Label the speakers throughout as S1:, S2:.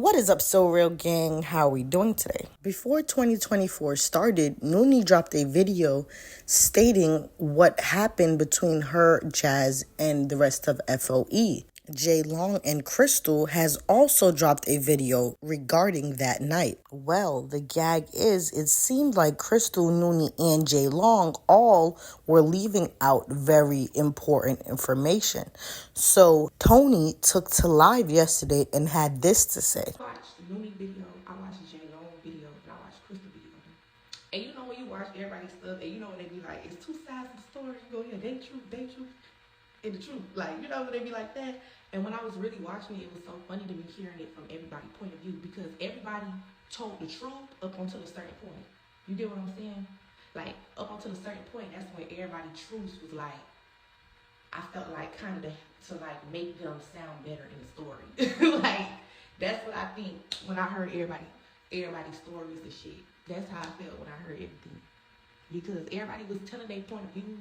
S1: What is up, So Real Gang? How are we doing today? Before 2024 started, Toni dropped a video stating what happened between her, Jazz, and the rest of FOE. J Long and Crystal has also dropped a video regarding that night. Well, the gag is, it seemed like Crystal, Toni, and J Long all were leaving out very important information. So Toni took to live yesterday and had this to say.
S2: I watched the Toni video, I watched the J Long video, and I watched Crystal video. And you know when you watch everybody's stuff, and you know when they be like, it's two sides of the story, you go, yeah, they truth, and the truth. Like, you know when they be like that. And when I was really watching it, it was so funny to me hearing it from everybody's point of view, because everybody told the truth up until a certain point. You get what I'm saying? Like, up until a certain point, that's when everybody's truth was like, I felt like kind of to like make them sound better in the story. Like, that's what I think when I heard everybody's stories and shit. That's how I felt when I heard everything. Because everybody was telling their point of view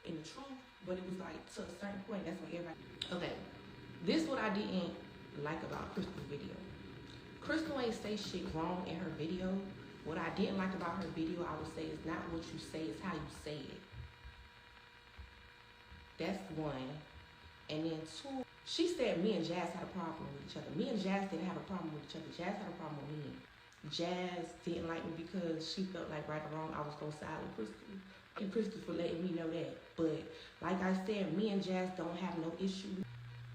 S2: and the truth, but it was like to a certain point, that's when everybody... Okay, this is what I didn't like about Crystal's video. Crystal ain't say shit wrong in her video. What I didn't like about her video, I would say, is not what you say, it's how you say it. That's one. And then two, she said me and Jazz had a problem with each other. Me and Jazz didn't have a problem with each other. Jazz had a problem with me. Jazz didn't like me because she felt like right or wrong I was going to side with Crystal. And Crystal for letting me know that. But like I said, me and Jazz don't have no issue.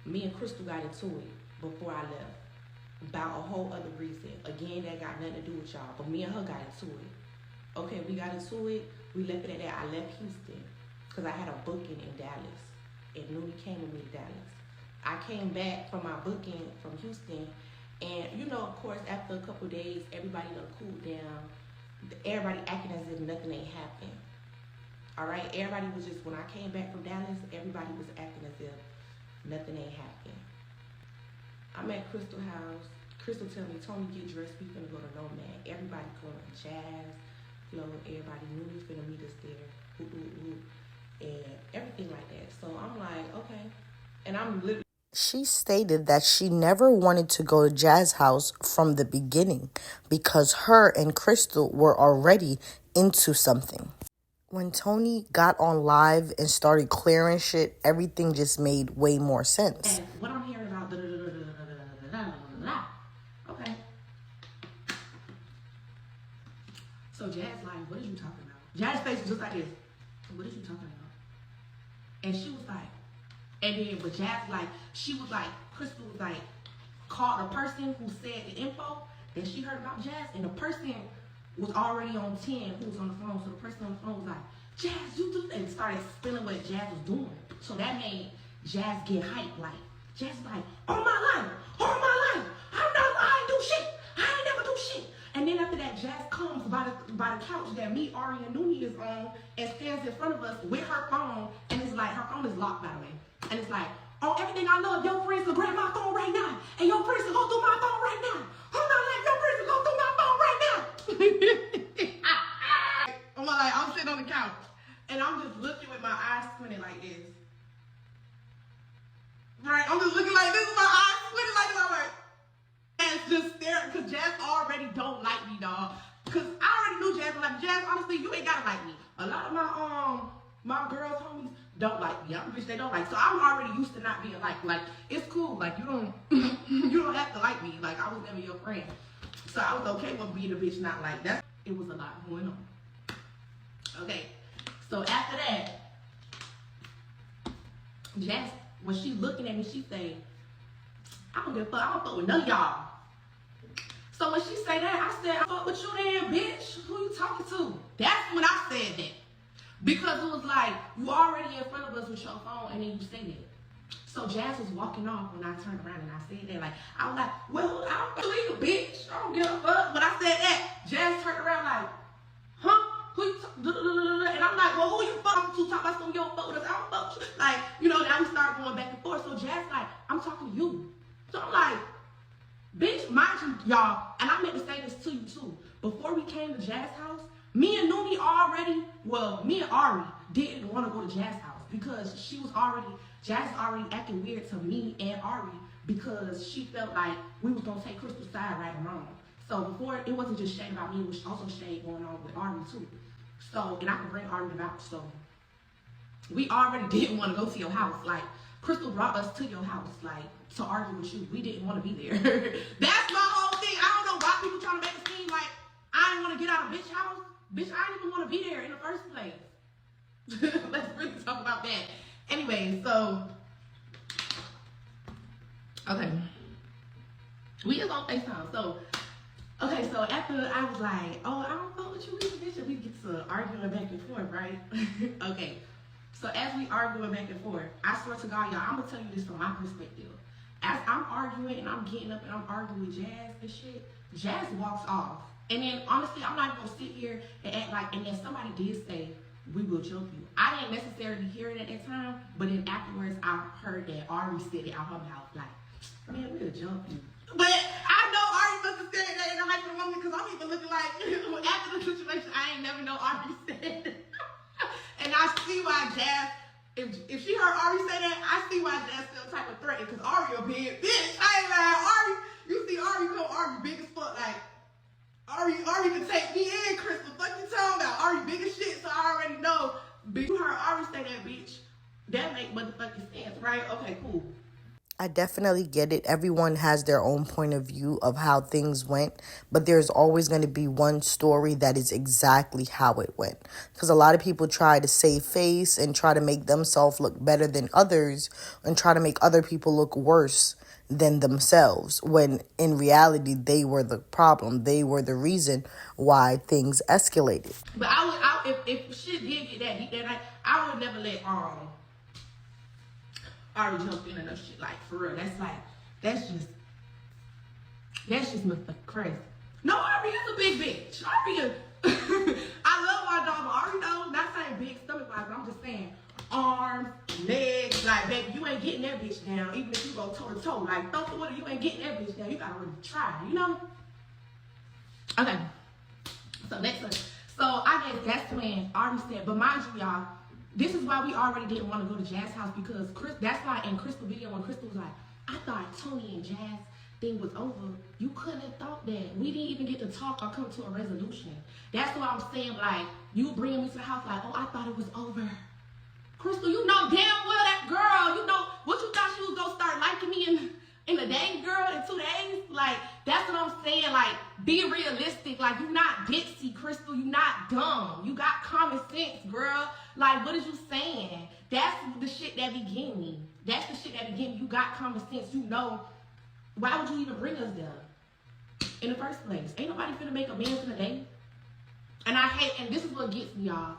S2: Me and Crystal got into it before I left. About a whole other reason. Again, that got nothing to do with y'all. But me and her got into it. Okay, we got into it. We left it at that. I left Houston because I had a booking in Dallas. And Toni came with me to Dallas. I came back from my booking from Houston, and you know, of course, after a couple of days, everybody done cooled down. Everybody acting as if nothing ain't happened. All right, everybody was just, when I came back from Dallas, everybody was acting as if nothing ain't happened. I'm at Crystal house. Crystal tell me, Toni, get dressed, we finna go to Nomad. Everybody going, Jazz, Flo, everybody, Toni's finna meet us there. And everything like that. So I'm like, okay. And I'm literally...
S1: She stated that she never wanted to go to Jazz's house from the beginning because her and Crystal were already into something. When Toni got on live and started clearing shit, everything just made way more sense.
S2: And what I'm hearing about, okay. So Jazz like, what are you talking about? Jazz's face was just like this. What are you talking about? And she was like, and then but Jazz like, she was like, Crystal was like, called a person who said the info that she heard about Jazz, and the person was already on 10 who was on the phone. So the person on the phone was like, Jazz, you do that, and started spilling what Jazz was doing. So that made Jazz get hyped. Like, Jazz was like, all my life, I'm not lying, do shit. I ain't never do shit. And then after that, Jazz comes by the couch that me, Ari, and Toni is on and stands in front of us with her phone. And it's like, her phone is locked, by the way. And it's like, oh, everything I love, your friends can grab my phone right now. And your friends can go through my phone right now. I'm not letting your friends go through my phone right now. I'm like, I'm sitting on the couch. And I'm just looking with my eyes squinted like this. Right? I'm just looking like this with my eyes squinted like this. Like, and just staring, because Jazz already don't like me, dog. Because I already knew Jazz was like, Jazz, honestly, you ain't gotta like me. A lot of my girls, homies, don't like me. I'm a bitch they don't like. So I'm already used to not being liked. Like, it's cool. Like, you don't you don't have to like me. Like, I was never your friend. So I was okay with being a bitch not like that. It was a lot going on. Okay. So after that, Jazz, when she looking at me, she say, I don't give a fuck. I don't fuck with none of y'all. So when she say that, I said, I fuck with you then, bitch. Who you talking to? That's when I said that. Because it was like, you already in front of us with your phone, and then you say that. So Jazz was walking off when I turned around and I said that. Like, I was like, well, I don't believe you, bitch. I don't give a fuck. When I said that, Jazz turned around like, huh? Who you and I'm like, well, who you fucking to? Talk about something you don't fuck with us. I don't fuck with you. Like, you know, now we start going back and forth. So Jazz like, I'm talking to you. So I'm like, bitch, mind you, y'all, and I meant to say this to you too. Before we came to Jazz's house, me and Toni already, well, me and Ari didn't want to go to Jazz's house because Jazz already acting weird to me and Ari because she felt like we was gonna take Crystal's side right or wrong. So before, it wasn't just shade about me, it was also shade going on with Ari too. So, and I can bring Ari out. So we already didn't want to go to your house. Like, Crystal brought us to your house, like, to argue with you. We didn't want to be there. That's my whole thing. I don't know why people trying to make it seem like I didn't want to get out of bitch house. Bitch, I didn't even want to be there in the first place. Let's really talk about that. Anyway, so, okay. We is on FaceTime. So, okay, so after I was like, oh, I don't know what you mean, bitch. We get to arguing back and forth, right? Okay. So as we arguing back and forth, I swear to God, y'all, I'm gonna tell you this from my perspective. As I'm arguing and I'm getting up and I'm arguing with Jazz and shit, Jazz walks off. And then honestly, I'm not gonna sit here and act like, and then somebody did say, we will choke you. I didn't necessarily hear it at that time, but then afterwards I heard that Ari said it out her mouth, like, man, we'll jump you. But I know Ari must have said that in a hyper moment because I'm even looking like, after the situation, I ain't never know Ari said that. And I see why Jazz, if she heard Ari say that, I see why Jazz felt type of threatened because Ari a big bitch. I ain't lying. Ari, you see Ari come, Ari big as fuck, like, Ari can take me in, Crystal. Fuck you talking about? Ari big as shit, so I already know. You heard Ari say that, bitch. That make motherfucking sense, right? Okay, cool.
S1: I definitely get it. Everyone has their own point of view of how things went, but there's always going to be one story that is exactly how it went. Because a lot of people try to save face and try to make themselves look better than others and try to make other people look worse than themselves, when in reality, they were the problem. They were the reason why things escalated.
S2: But if shit did get that deep that night, I would never let Ari jump in and no shit, like, for real. That's just motherfucking crazy. No, Ari is a big bitch. Ari is, I love my dog, but Ari though, not saying big stomach wise, but I'm just saying arms, legs, like, baby, you ain't getting that bitch down, even if you go toe to toe. Like, thump the water, you ain't getting that bitch down. You gotta really try, you know? Okay. So next one. So I guess that's when Ari said, but mind you, y'all, this is why we already didn't want to go to Jazz's house, because that's why in Crystal video, when Crystal was like, I thought Toni and Jazz thing was over, you couldn't have thought that. We didn't even get to talk or come to a resolution. That's why I'm saying, like, you bringing me to the house like, oh, I thought it was over. Crystal, you know damn well that girl, you know, what you thought she was going to start liking me in a day, girl, in 2 days? Like, that's what I'm saying. Like, be realistic. Like, you not ditzy, Crystal. You not dumb. You got common sense, girl. Like, what is you saying? That's the shit that be getting me. That's the shit that be getting me. You got common sense. You know, why would you even bring us there in the first place? Ain't nobody finna make amends in a day. And I hate, and this is what gets me, y'all.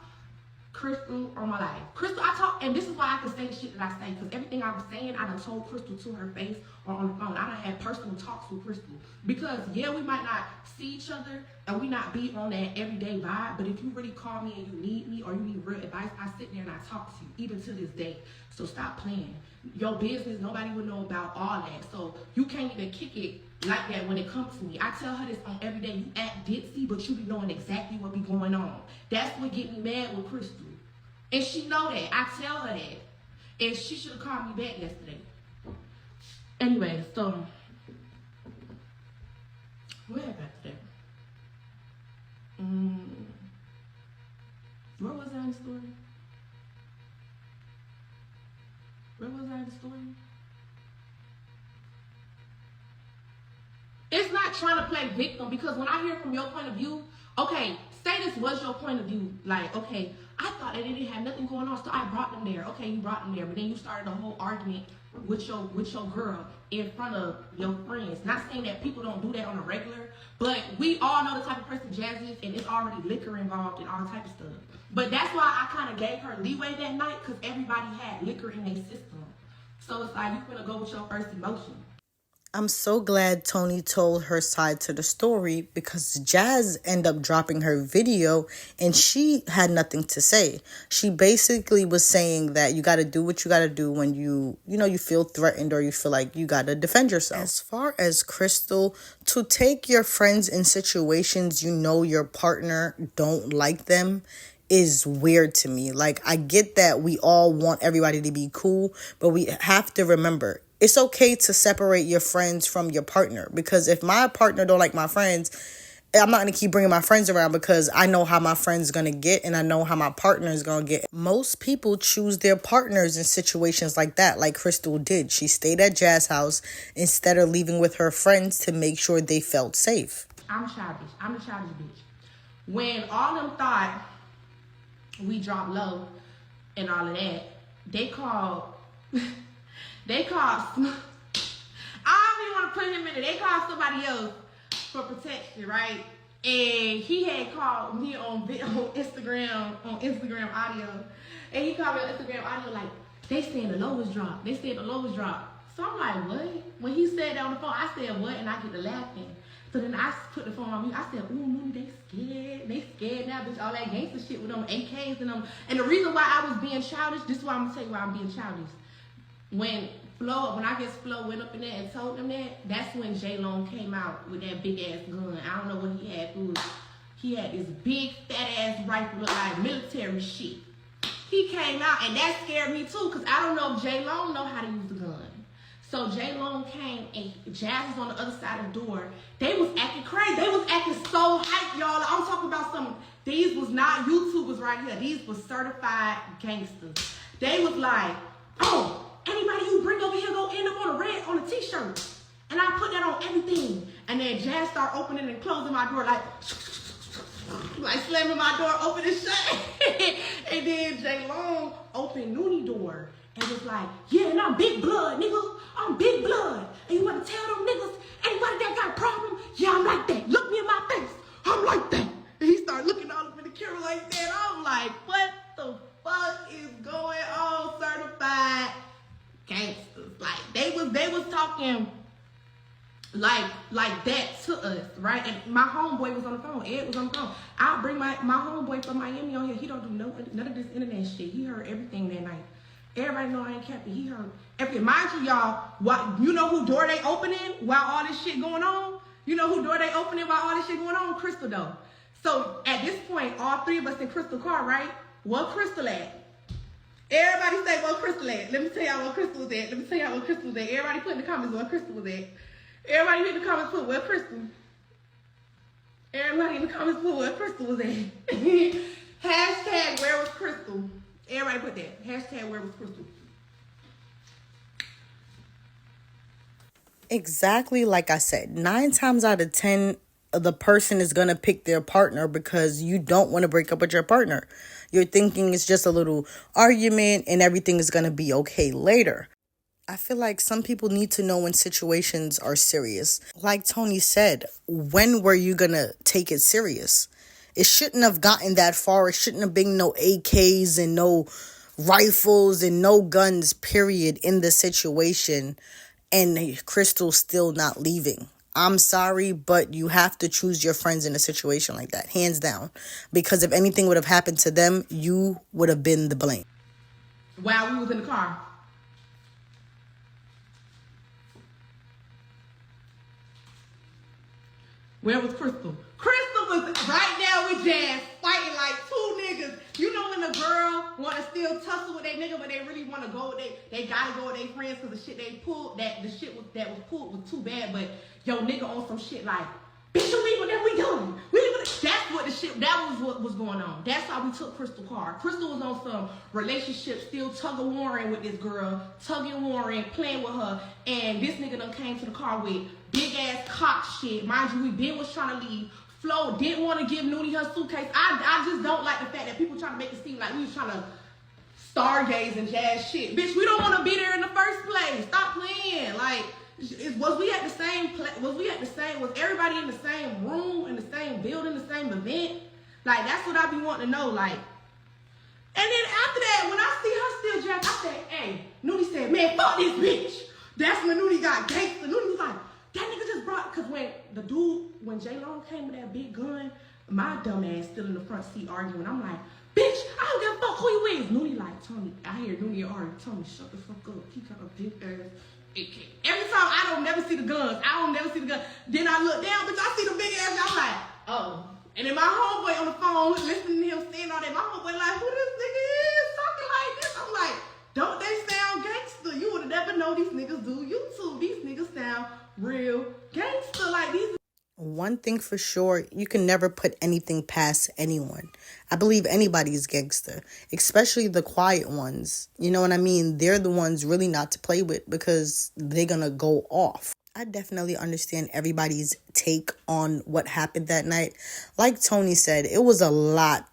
S2: Crystal on my life. Crystal, I talk, and this is why I can say the shit that I say, because everything I was saying, I done told Crystal to her face or on the phone. I done had personal talks with Crystal. Because, yeah, we might not see each other, and we not be on that everyday vibe, but if you really call me and you need me or you need real advice, I sit there and I talk to you, even to this day. So stop playing. Your business, nobody would know about all that. So you can't even kick it like that when it comes to me. I tell her this on every day. You act ditzy, but you be knowing exactly what be going on. That's what get me mad with Crystal. And she know that. I tell her that. And she should have called me back yesterday. Anyway, so where about that? Where was I in the story? Where was I in the story? It's not trying to play victim, because when I hear from your point of view, okay, say this was your point of view, like, okay, I thought that they didn't have nothing going on, so I brought them there. Okay, you brought them there, but then you started a whole argument with your girl in front of your friends. Not saying that people don't do that on a regular, but we all know the type of person Jazz is, and it's already liquor involved and all type of stuff. But that's why I kind of gave her leeway that night, because everybody had liquor in their system. So it's like, you're gonna go with your first emotion.
S1: I'm so glad Toni told her side to the story, because Jazz ended up dropping her video and she had nothing to say. She basically was saying that you got to do what you got to do when you feel threatened or you feel like you got to defend yourself. As far as Crystal, to take your friends in situations you know your partner don't like them is weird to me. Like, I get that we all want everybody to be cool, but we have to remember, It's okay to separate your friends from your partner, because if my partner don't like my friends, I'm not going to keep bringing my friends around, because I know how my friend's going to get and I know how my partner is going to get. Most people choose their partners in situations like that, like Crystal did. She stayed at Jazz's house instead of leaving with her friends to make sure they felt safe.
S2: I'm childish. I'm a childish bitch. When all them thought we dropped low and all of that, they called, I don't even want to put him in it. They called somebody else for protection, right? And he had called me on Instagram audio. And he called me on Instagram audio like, they saying the lowest drop. They said the lowest drop. So I'm like, what? When he said that on the phone, I said, what? And I get to laughing. So then I put the phone on me. I said, ooh, Mooney, they scared. They scared now, bitch. All that gangster shit with them AKs and them. And the reason why I was being childish, this is why I'm going to tell you why I'm being childish. When I guess Flo went up in there and told them that, that's when J-Long came out with that big ass gun. I don't know what he had. He had this big fat ass rifle, look like military shit. He came out and that scared me too, because I don't know if J-Long know how to use the gun. So J-Long came and Jazz was on the other side of the door. They was acting crazy. They was acting so hype, y'all. I'm talking about some, these was not YouTubers right here. These was certified gangsters. They was like, oh, anybody you bring over here go end up on a t-shirt. And I put that on everything. And then Jazz started opening and closing my door like slamming my door open and shut. And then J-Long opened Noonie door and was like, yeah, and I'm big blood, nigga. I'm big blood. And you want to tell them niggas, anybody that got a problem? Yeah, I'm like that. Look me in my face. I'm like that. And he started looking all up in the camera like that. I'm like, what the fuck is going on, certified gangsters? Like, they was talking like that to us, right? And my homeboy was on the phone. Ed was on the phone. I'll bring my homeboy from Miami on here. He don't do none of this internet shit. He heard everything that night. Everybody know I ain't capping. He heard everything. Mind you, y'all, you know who door they opening while all this shit going on? You know who door they opening while all this shit going on? Crystal, though. So at this point, all three of us in Crystal car, right? What Crystal at? Everybody say what Crystal at. Let me tell y'all what Crystal was at. Everybody put in the comments what Crystal was at. Everybody in the comments put what Crystal. Everybody in the comments put what Crystal was at. Hashtag where was Crystal. Everybody put that. Hashtag where was Crystal.
S1: Exactly like I said, 9 times out of 10, the person is going to pick their partner because you don't want to break up with your partner. You're thinking it's just a little argument and everything is going to be okay later. I feel like some people need to know when situations are serious. Like Toni said, when were you going to take it serious? It shouldn't have gotten that far. It shouldn't have been no AKs and no rifles and no guns, period, in the situation. And Crystal's still not leaving. I'm sorry, but you have to choose your friends in a situation like that, hands down. Because if anything would have happened to them, you would have been the blame.
S2: While we was in the car. Where was Crystal? Crystal was right there with Jazz, fighting like two niggas. You know when a girl want to still tussle with their nigga, but they really want to go with they gotta go with their friends because the shit they pulled, that was pulled was too bad. But yo nigga on some shit like, bitch, you leave, then we done. That's what the shit, that was what was going on. That's how we took Crystal car. Crystal was on some relationship, still tug-of-warring with this girl, tugging-warring, playing with her, and this nigga done came to the car with big ass cock shit. Mind you, Ben was trying to leave. Flo didn't want to give Noonie her suitcase. I just don't like the fact that people trying to make it seem like we was trying to stargaze and Jazz shit. Bitch, we don't want to be there in the first place. Stop playing. Like, was everybody in the same room, in the same building, the same event? Like, that's what I be wanting to know, like. And then after that, when I see her still Jazz, I said, hey, Noonie said, man, fuck this bitch. That's when Noonie got gangster. Noonie was like, that nigga just brought, because when J-Long came with that big gun, my dumb ass still in the front seat arguing. I'm like, bitch, I don't give a fuck who you is. Noonie like, Toni, I hear Noonie arguing. Toni, shut the fuck up. He got a big ass AK. Every time I don't never see the guns. Then I look down, bitch, I see the big ass. I'm like, oh. And then my homeboy on the phone, listening to him saying all that, my homeboy like, who this nigga is talking like this? I'm like, don't they sound gangster? You would have never never know these niggas do YouTube. These niggas sound real gangster. Like these.
S1: One thing for sure, you can never put anything past anyone. I believe anybody's gangster, especially the quiet ones. You know what I mean? They're the ones really not to play with because they're going to go off. I definitely understand everybody's take on what happened that night. Like Toni said, it was a lot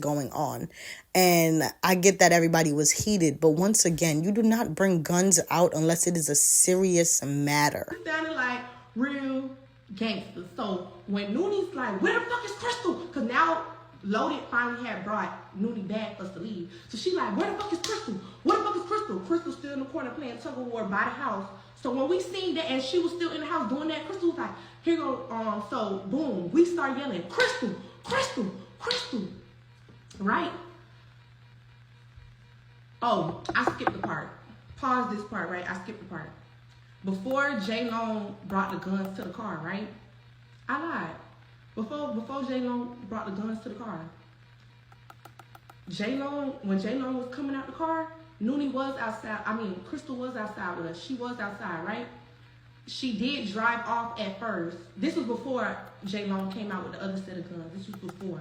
S1: going on. And I get that everybody was heated. But once again, you do not bring guns out unless it is a serious matter.
S2: It sounded like real gangster. So when Nooni's like, where the fuck is Crystal? Because now Loaded finally had brought Noonie back for us to leave. So she like, where the fuck is Crystal? Where the fuck is Crystal? Crystal's still in the corner playing tug of war by the house. So when we seen that and she was still in the house doing that, Crystal was like, here go, so boom, we start yelling, Crystal, Crystal, Crystal, right? Oh, I skipped the part. Pause this part, right? I skipped the part. Before J-Long brought the guns to the car, right? I lied. Before J-Long brought the guns to the car, when J-Long was coming out the car, Noonie was outside. I mean, Crystal was outside with us. She was outside, right? She did drive off at first. This was before J-Long came out with the other set of guns. This was before.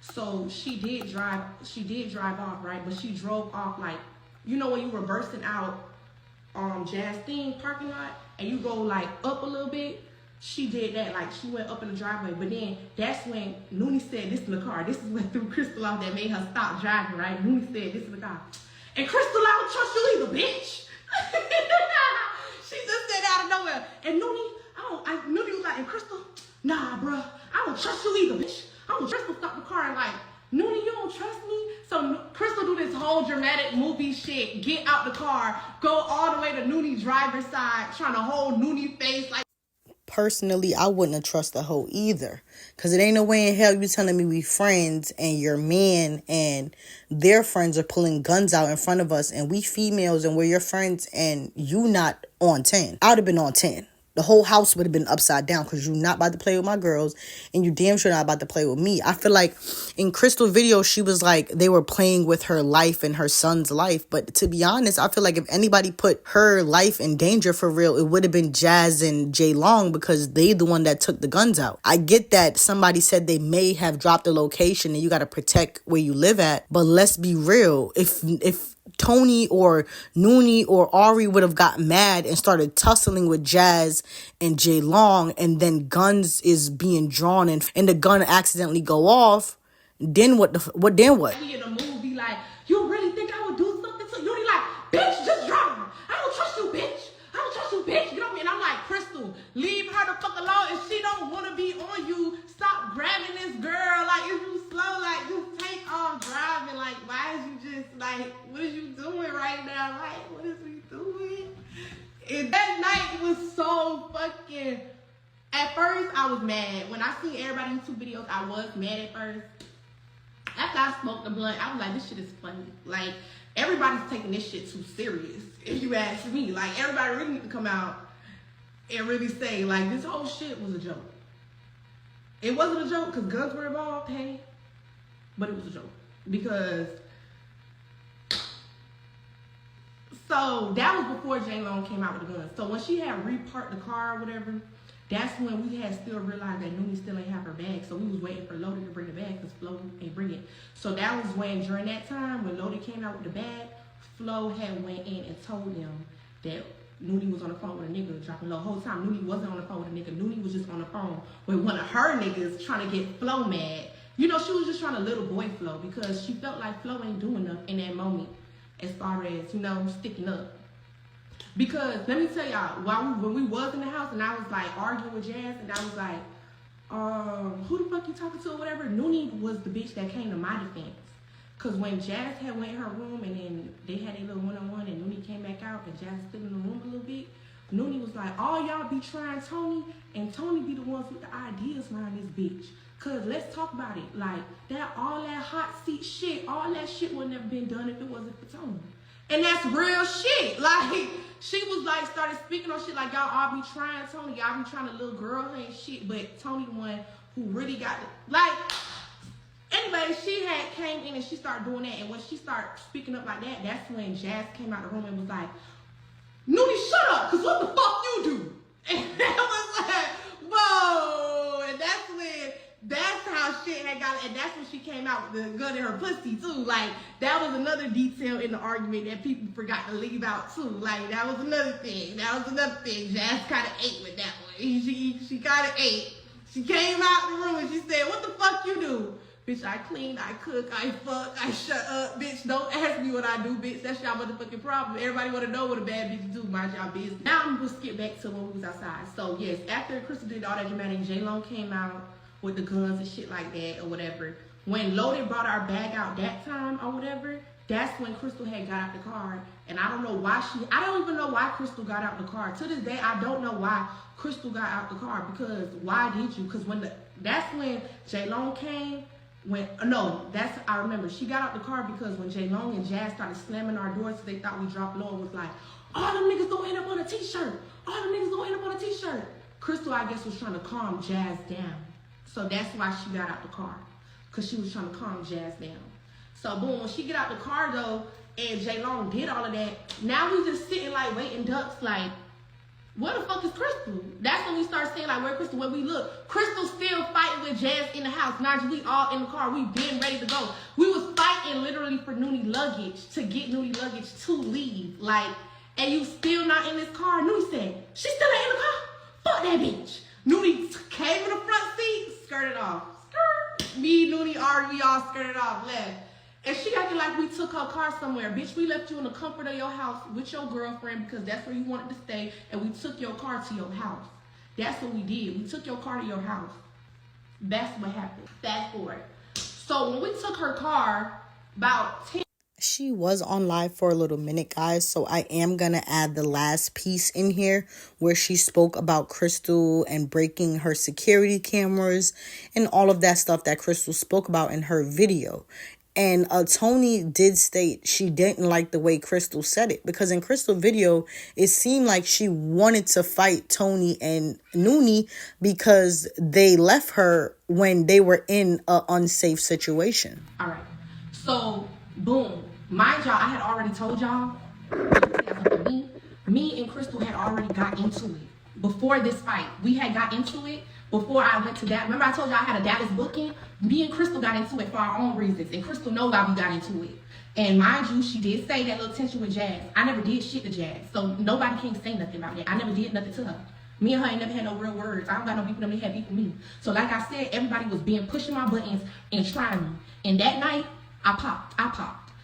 S2: So she did drive off, right? But she drove off like, you know when you were reversing out Jazz Thing parking lot and you go like up a little bit? She did that, like she went up in the driveway. But then that's when Noonie said, this is the car. This is what threw Crystal off that made her stop driving, right? Noonie said, this is the car. And Crystal, I don't trust you either, bitch. She just said out of nowhere. And Noonie was like, and Crystal, nah, bruh, I don't trust you either, bitch. I don't trust Crystal stop the car and like, Noonie, you don't trust me? So Crystal do this whole dramatic movie shit, get out the car, go all the way to Noonie's driver's side, trying to hold Noonie's face like.
S1: Personally, I wouldn't have trusted the hoe either. Because it ain't no way in hell you telling me we friends and your man and their friends are pulling guns out in front of us and we females and we're your friends and you not on 10. I would have been on 10. The whole house would have been upside down because you're not about to play with my girls and you damn sure not about to play with me. I feel like in Crystal's video, she was like they were playing with her life and her son's life. But to be honest, I feel like if anybody put her life in danger for real, it would have been Jazz and J Long because they the one that took the guns out. I get that somebody said they may have dropped the location and you got to protect where you live at. But let's be real. If Toni or Noonie or Ari would have got mad and started tussling with Jazz and J Long and then guns is being drawn and the gun accidentally go off, then what?
S2: He in the movie like, you really think I would do something to you? Like, bitch, just drive. I don't trust you, bitch. I don't trust you, bitch. Get on me. And I'm like, Crystal, leave her the fuck alone. If she don't want to be on you, stop grabbing this girl. Like, if you slow, like, just take off driving. Like, why is you just, like, what is you doing right now? Like, what is we doing? And that night was so fucking, at first, I was mad. When I seen everybody YouTube videos, I was mad at first. After I smoked the blunt, I was like, this shit is funny. Like, everybody's taking this shit too serious, if you ask me. Like, everybody really need to come out and really say, like, this whole shit was a joke. It wasn't a joke because guns were involved, hey, but it was a joke. Because, so that was before J Long came out with the guns. So when she had reparked the car or whatever, that's when we had still realized that Noonie still ain't have her bag. So we was waiting for Loaded to bring the bag because Flo ain't bring it. So that was when, during that time, when Loaded came out with the bag, Flo had went in and told them that Noonie was on the phone with a nigga dropping low. The whole time, Noonie wasn't on the phone with a nigga. Noonie was just on the phone with one of her niggas trying to get Flo mad. You know, she was just trying to little boy Flo because she felt like Flo ain't doing enough in that moment as far as, you know, sticking up. Because let me tell y'all, when we was in the house and I was like arguing with Jazz and I was like, who the fuck you talking to or whatever, Noonie was the bitch that came to my defense. Cause when Jazz had went in her room and then they had a little one-on-one and Noonie came back out and Jazz stood in the room a little bit, Noonie was like, all y'all be trying Toni and Toni be the ones with the ideas around this bitch. Cause let's talk about it. Like all that hot seat shit, all that shit would never been done if it wasn't for Toni. And that's real shit. Like, she was like, started speaking on shit like, y'all all be trying Toni. Y'all be trying to little girl and shit. But Toni the one who really got it. Like, Anyway, she had came in and she started doing that. And when she started speaking up like that, that's when Jazz came out of the room and was like, Nuni, shut up, because what the fuck you do? And I was like, whoa. And that's how shit had got, and that's when she came out with the gun in her pussy, too. Like, that was another detail in the argument that people forgot to leave out, too. Like, that was another thing. Jazz kind of ate with that one. She kind of ate. She came out the room and she said, what the fuck you do? Bitch, I clean, I cook, I fuck, I shut up. Bitch, don't ask me what I do, bitch. That's y'all motherfucking problem. Everybody want to know what a bad bitch do. Mind y'all business. Now I'm going to skip back to when we was outside. So, yes, after Crystal did all that dramatic, J-Lo came out with the guns and shit like that or whatever. When Loaded brought our bag out that time or whatever, that's when Crystal had got out the car. And I don't know why I don't even know why Crystal got out the car. To this day, I don't know why Crystal got out the car, because why did you? Because that's when J-Lo came. I remember she got out the car because when J-Lo and Jazz started slamming our doors, they thought we dropped low and was like, all them niggas gonna end up on a t-shirt. All them niggas gonna end up on a t-shirt. Crystal, I guess, was trying to calm Jazz down. So that's why she got out the car, because she was trying to calm Jazz down. So boom, when she get out the car though, and J-Lo did all of that, now we just sitting like waiting ducks like, where the fuck is Crystal? That's when we start saying like, where Crystal? When we look, Crystal still fighting with Jazz in the house. Now we all in the car. We been ready to go. We was fighting literally for Nuni luggage, to get Nuni luggage to leave. Like, and you still not in this car? Nuni said, she still ain't in the car? Fuck that bitch. Nuni came in the front seat, skirted off. Skirt. Me, Nuni, Ari, we all skirted off, left. And she acting like we took her car somewhere. Bitch, we left you in the comfort of your house with your girlfriend because that's where you wanted to stay, and we took your car to your house. That's what we did. We took your car to your house. That's what happened. Fast forward. So when we took her car, about 10...
S1: She was on live for a little minute, guys, so I am going to add the last piece in here where she spoke about Crystal and breaking her security cameras and all of that stuff that Crystal spoke about in her video. And Toni did state she didn't like the way Crystal said it, because in Crystal video, it seemed like she wanted to fight Toni and Nuni because they left her when they were in an unsafe situation.
S2: All right. So, boom. Mind y'all, I had already told y'all, me and Crystal had already got into it. Before this fight, we had got into it. Before I went to that, remember I told y'all I had a Dallas booking? Me and Crystal got into it for our own reasons. And Crystal knows why we got into it. And mind you, she did say that little tension with Jazz. I never did shit to Jazz. So nobody can say nothing about that. I never did nothing to her. Me and her ain't never had no real words. I don't got no beef with them. They had beef with me. So like I said, everybody was pushing my buttons and trying me. And that night, I popped.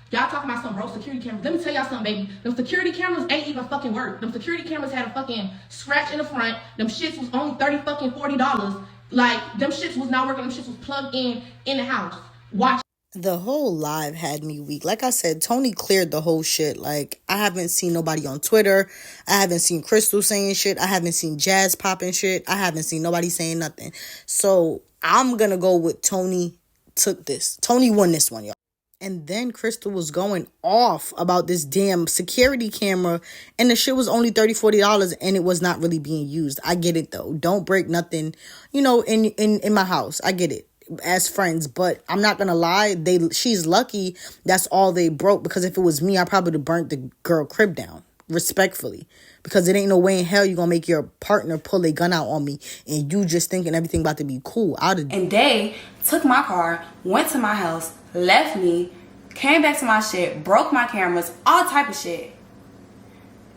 S2: Y'all talking about some broke security cameras. Let me tell y'all something, baby. Them security cameras ain't even fucking work. Them security cameras had a fucking scratch in the front. Them shits was only $40. Like, them shits was not working. Them shits was plugged in the house. Watch.
S1: The whole live had me weak. Like I said, Toni cleared the whole shit. Like, I haven't seen nobody on Twitter. I haven't seen Crystal saying shit. I haven't seen Jazz popping shit. I haven't seen nobody saying nothing. So, I'm gonna go with Toni took this. Toni won this one, y'all. And then Crystal was going off about this damn security camera, and the shit was only $40 and it was not really being used. I get it though. Don't break nothing, in my house. I get it as friends, but I'm not gonna lie. She's lucky that's all they broke, because if it was me, I probably would have burnt the girl crib down, respectfully, because it ain't no way in hell you gonna make your partner pull a gun out on me and you just thinking everything about to be cool.
S3: And they took my car, went to my house, left me, came back to my shit, broke my cameras, all type of shit.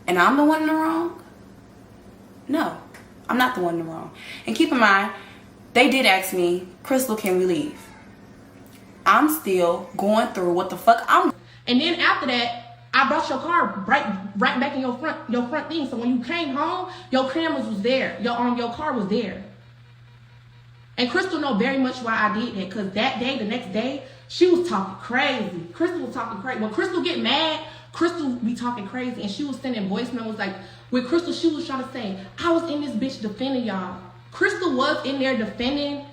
S3: And I'm the one in the wrong? No, I'm not the one in the wrong. And keep in mind, they did ask me, Crystal, can we leave? I'm still going through what the fuck I'm...
S2: And then after that, I brought your car right back in your front thing. So when you came home, your cameras was there. Your car was there. And Crystal know very much why I did that, because that day, the next day, she was talking crazy. Crystal was talking crazy. When Crystal get mad, Crystal be talking crazy, and she was sending voice memos like, with Crystal, she was trying to say, I was in this bitch defending y'all. Crystal was in there defending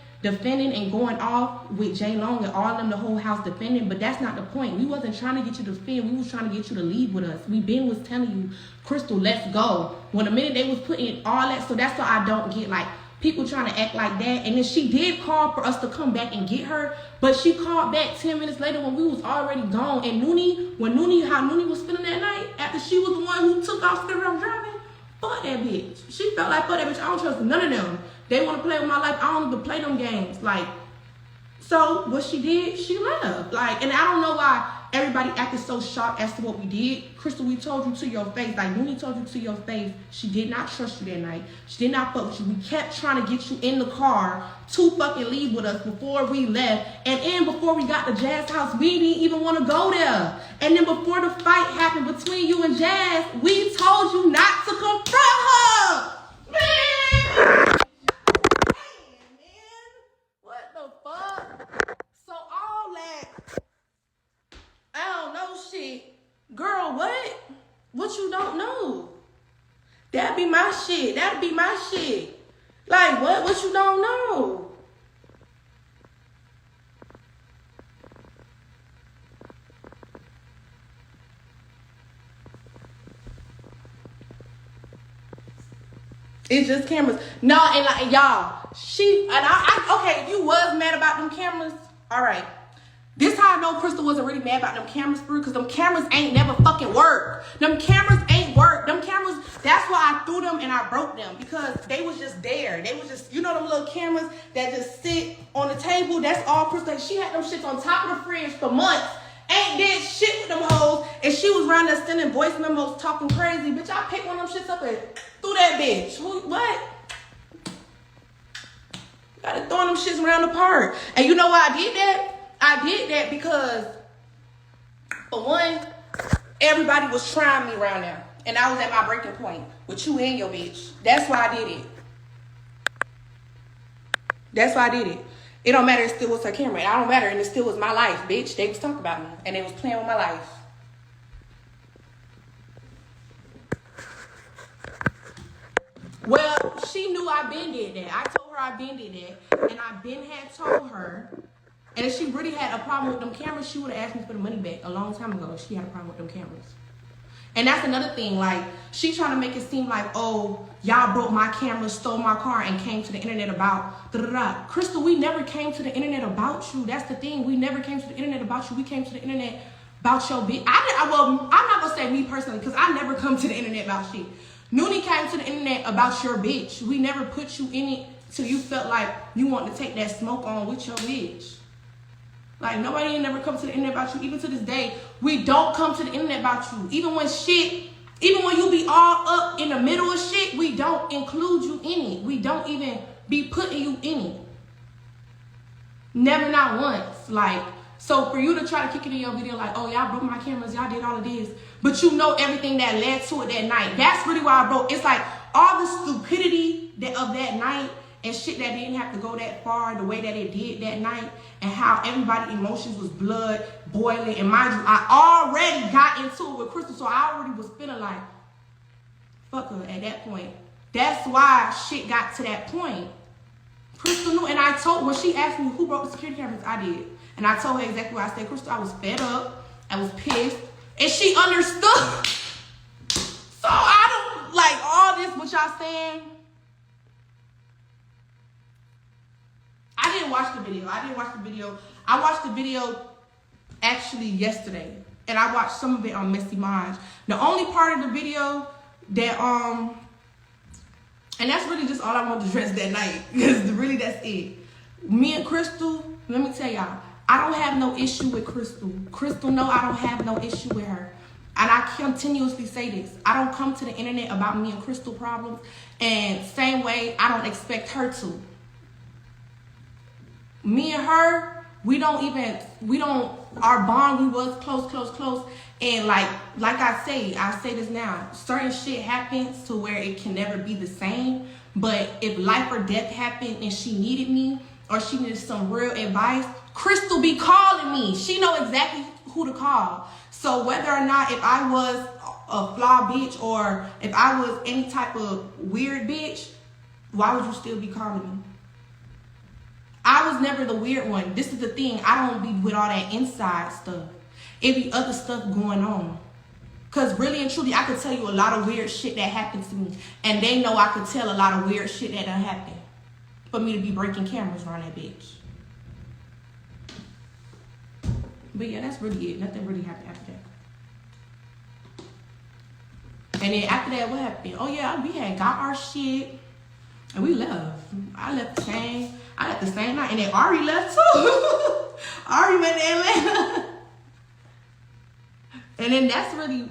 S2: and going off with J-Lo and all of them, the whole house defending, but that's not the point. We wasn't trying to get you to defend. We was trying to get you to leave with us. We been was telling you, Crystal, let's go. When the minute they was putting all that, so that's why I don't get like, people trying to act like that. And then she did call for us to come back and get her, but she called back 10 minutes later when we was already gone. And how Noonie was feeling that night after she was the one who took off still around driving, fuck that bitch. She felt like, fuck that bitch, I don't trust none of them. They want to play with my life, I don't even play them games. Like, so what she did, she left. Like, and I don't know why everybody acted so shocked as to what we did. Crystal, we told you to your face, like Noonie told you to your face, she did not trust you that night. She did not fuck with you. We kept trying to get you in the car to fucking leave with us before we left. And then before we got to Jazz house, we didn't even want to go there. And then before the fight happened between you and Jazz, we told you not to confront her. Man! What the fuck? So all that, I don't know shit. Girl, what? What you don't know? That'd be my shit. That'd be my shit. Like, what? What you don't know? It's just cameras. No, and like, y'all, okay, if you was mad about them cameras, all right. This how I know Crystal wasn't really mad about them cameras, bro, because them cameras ain't never fucking work. Them cameras ain't work. Them cameras, that's why I threw them and I broke them, because they was just there. They was just, you know them little cameras that just sit on the table? That's all Crystal. She had them shits on top of the fridge for months. Ain't did shit with them hoes. And she was around there sending voice memos talking crazy. Bitch, I picked one of them shits up and threw that bitch. What? Gotta throw them shits around the park. And you know why I did that? I did that because, for one, everybody was trying me around there. And I was at my breaking point with you and your bitch. That's why I did it. That's why I did it. It don't matter, it still was her camera. It don't matter, and it still was my life, bitch. They was talking about me, and they was playing with my life. Well, she knew I been did that. I told her I been did that, and I been had told her. And if she really had a problem with them cameras, she would have asked me for the money back a long time ago if she had a problem with them cameras. And that's another thing, like, she trying to make it seem like, oh, y'all broke my camera, stole my car, and came to the internet about da-da-da. Crystal, we never came to the internet about you. That's the thing. We never came to the internet about you. We came to the internet about your bitch. Well, I'm not going to say me personally, because I never come to the internet about shit. Noonie came to the internet about your bitch. We never put you in it till you felt like you wanted to take that smoke on with your bitch. Like, nobody ain't never come to the internet about you. Even to this day, we don't come to the internet about you. Even when you be all up in the middle of shit, we don't include you in it. We don't even be putting you in it. Never, not once. Like, so for you to try to kick it in your video like, oh, y'all broke my cameras, y'all did all of this, but you know everything that led to it that night. That's really why I broke. It's like all the stupidity of that night and shit that didn't have to go that far the way that it did that night, and how everybody's emotions was blood boiling. And mind you, I already got into it with Crystal, so I already was feeling like, fuck her at that point. That's why shit got to that point. Crystal knew, and I told, when she asked me who broke the security cameras, I did. And I told her exactly what I said. Crystal, I was fed up, I was pissed, and she understood. So I don't, like, all this what y'all saying, I didn't watch the video. I watched the video actually yesterday. And I watched some of it on Messy Minds. The only part of the video that, and that's really just all I wanted to address that night. Because really that's it. Me and Crystal, let me tell y'all, I don't have no issue with Crystal. Crystal, no, I don't have no issue with her. And I continuously say this. I don't come to the internet about me and Crystal problems. And same way, I don't expect her to. Me and her, our bond, we was close. And like I say this now, certain shit happens to where it can never be the same. But if life or death happened and she needed me, or she needed some real advice, Crystal be calling me. She know exactly who to call. So whether or not if I was a flaw bitch or if I was any type of weird bitch, why would you still be calling me? I was never the weird one. This is the thing. I don't be with all that inside stuff. It be other stuff going on. Because really and truly, I could tell you a lot of weird shit that happened to me. And they know I could tell a lot of weird shit that done happened. for me to be breaking cameras around that bitch. But yeah, that's really it. Nothing really happened after that. And then after that, what happened? Oh yeah, we had got our shit and we left. I left the same night. And then Ari left too. Ari went to Atlanta. And then that's really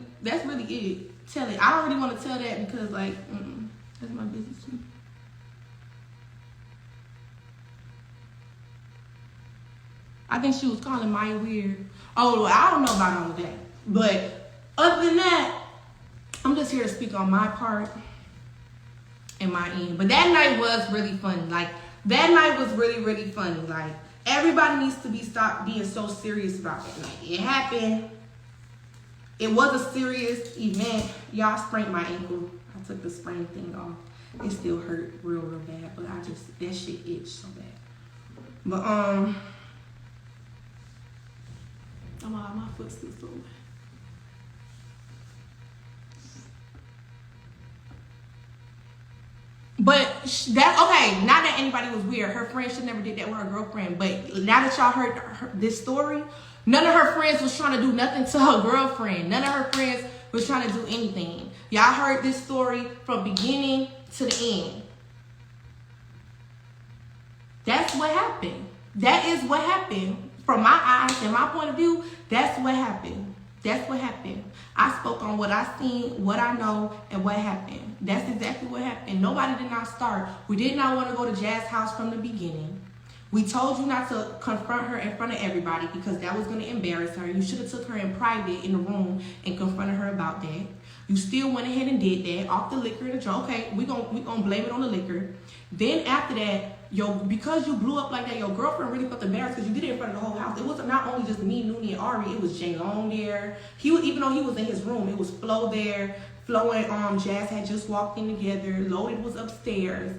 S2: it. Tell it. I don't really want to tell that because like, that's my business too. I think she was calling Maya weird. Oh, well, I don't know about all of that. But other than that, I'm just here to speak on my part and my end. But that night was really funny. Like, that night was really, really funny. Like, everybody needs to stop being so serious about it. Like, it happened. It was a serious event. Y'all sprained my ankle. I took the sprain thing off. It still hurt real, real bad. But that shit itched so bad. But, my foot's still sore. But okay, not that anybody was weird. Her friend should never did that with her girlfriend. But now that y'all heard this story, none of her friends was trying to do nothing to her girlfriend. None of her friends was trying to do anything. Y'all heard this story from beginning to the end. That's what happened. That is what happened. From my eyes and my point of view, that's what happened. That's what happened. I spoke on what I seen, what I know, and what happened. That's exactly what happened. Nobody did not start. We did not want to go to Jazz's house from the beginning. We told you not to confront her in front of everybody because that was going to embarrass her. You should have took her in private in the room and confronted her about that. You still went ahead and did that off the liquor and the drug. Okay, we gonna blame it on the liquor. Then after that, because you blew up like that, your girlfriend really felt embarrassed because you did it in front of the whole house. It wasn't not only just me, Noonie, and Ari. It was Jay Long there. Even though he was in his room, it was Flo there. Flo and Jazz had just walked in together. Loaded was upstairs.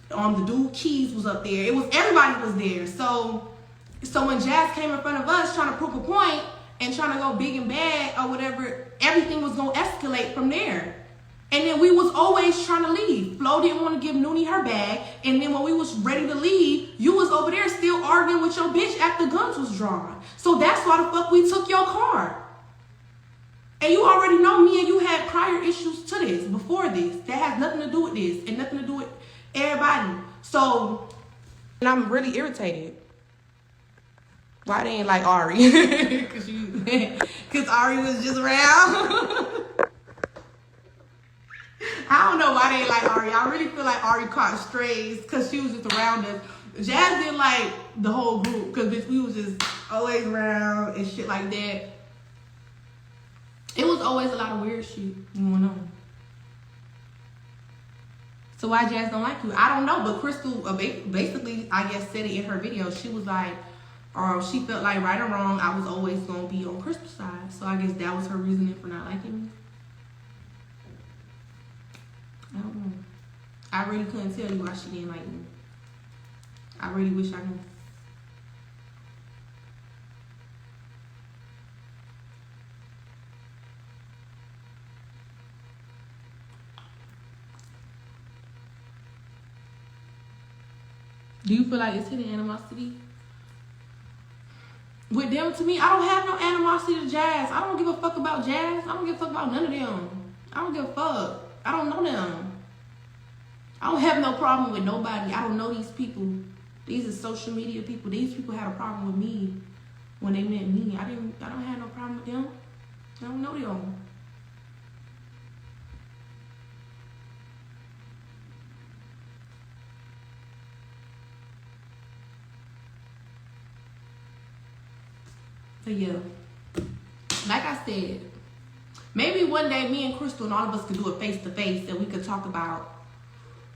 S2: The dude Keys was up there. Everybody was there. So when Jazz came in front of us trying to prove a point and trying to go big and bad or whatever, everything was gonna escalate from there. And then we was always trying to leave. Flo didn't want to give Noonie her bag. And then when we was ready to leave, you was over there still arguing with your bitch after guns was drawn. So that's why the fuck we took your car. And you already know me and you had prior issues to this, before this. That has nothing to do with this and nothing to do with everybody. So, and I'm really irritated. Why they ain't like Ari? Cause Ari was just around. I don't know why they ain't like Ari. I really feel like Ari caught strays because she was just around us. Jazz didn't like the whole group because bitch, we was just always around and shit like that. It was always a lot of weird shit going on. So why Jazz don't like you? I don't know, but Crystal basically, I guess, said it in her video. She was like, she felt like right or wrong, I was always going to be on Crystal's side. So I guess that was her reasoning for not liking me. I don't know. I really couldn't tell you why she didn't like me. I really wish I knew. Do you feel like it's hidden animosity? With them, to me, I don't have no animosity to Jazz. I don't give a fuck about Jazz. I don't give a fuck about none of them. I don't give a fuck. I don't know them. I don't have no problem with nobody. I don't know these people. These are social media people. These people had a problem with me when they met me. I don't have no problem with them. I don't know them. So yeah, like I said, maybe one day me and Crystal and all of us could do a face-to-face and we could talk about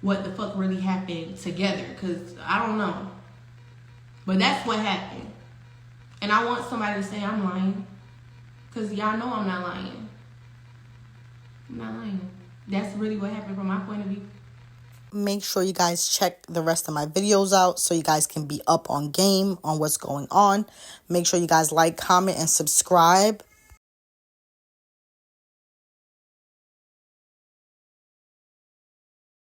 S2: what the fuck really happened together, because I don't know. But that's what happened. And I want somebody to say I'm lying, because y'all know I'm not lying. I'm not lying. That's really what happened from my point of view.
S1: Make sure you guys check the rest of my videos out so you guys can be up on game on what's going on. Make sure you guys like, comment, and subscribe.